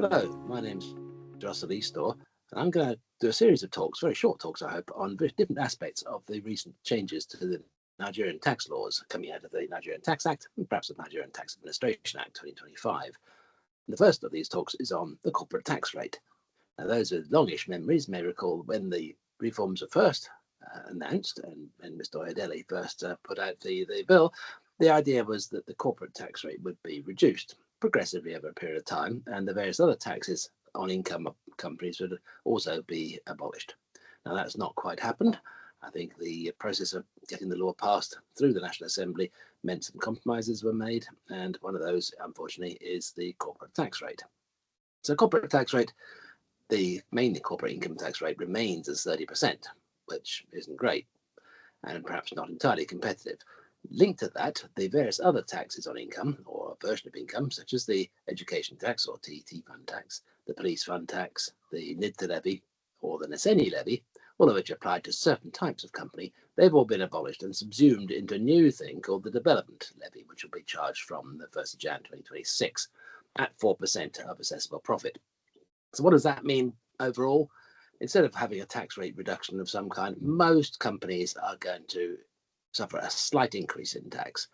Hello, my name's Eastaugh, and I'm going to do a series of talks, very short talks, I hope, on very different aspects of the recent changes to the Nigerian tax laws coming out of the Nigerian Tax Act and perhaps the Nigerian Tax Administration Act 2025. The first of these talks is on the corporate tax rate. Now, those with longish memories may recall when the reforms were first announced and Mr. Oyedele first put out the bill, the idea was that the corporate tax rate would be reduced progressively over a period of time, and the various other taxes on income of companies would also be abolished. Now, that's not quite happened. I think the process of getting the law passed through the National Assembly meant some compromises were made, and one of those, unfortunately, is the corporate tax rate. So corporate tax rate, the mainly corporate income tax rate, remains as 30%, which isn't great, and perhaps not entirely competitive. Linked to that, the various other taxes on income, or a version of income, such as the education tax or TET fund tax, the police fund tax, the NIDTA levy, or the NASENI levy, all of which apply to certain types of company, they've all been abolished and subsumed into a new thing called the Development Levy, which will be charged from the 1st of January 2026 at 4% of assessable profit. So what does that mean overall? Instead of having a tax rate reduction of some kind, most companies are going to suffer a slight increase in tax,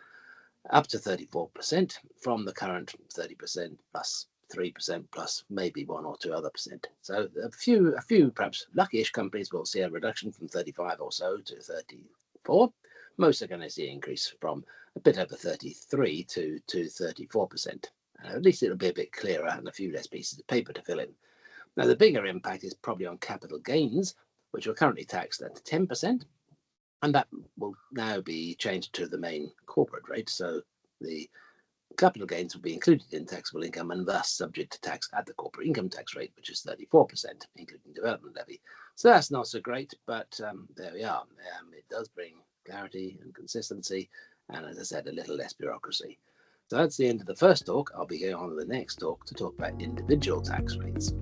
up to 34% from the current 30% plus 3% plus maybe 1 or 2 other percent. So a few perhaps lucky-ish companies will see a reduction from 35 or so to 34. Most are going to see an increase from a bit over 33 to 34%. At least it'll be a bit clearer and a few less pieces of paper to fill in. Now, the bigger impact is probably on capital gains, which are currently taxed at 10%. And that will now be changed to the main corporate rate. So the capital gains will be included in taxable income and thus subject to tax at the corporate income tax rate, which is 34%, including development levy. So that's not so great, but there we are. It does bring clarity and consistency, and as I said, a little less bureaucracy. So that's the end of the first talk. I'll be going on to the next talk to talk about individual tax rates.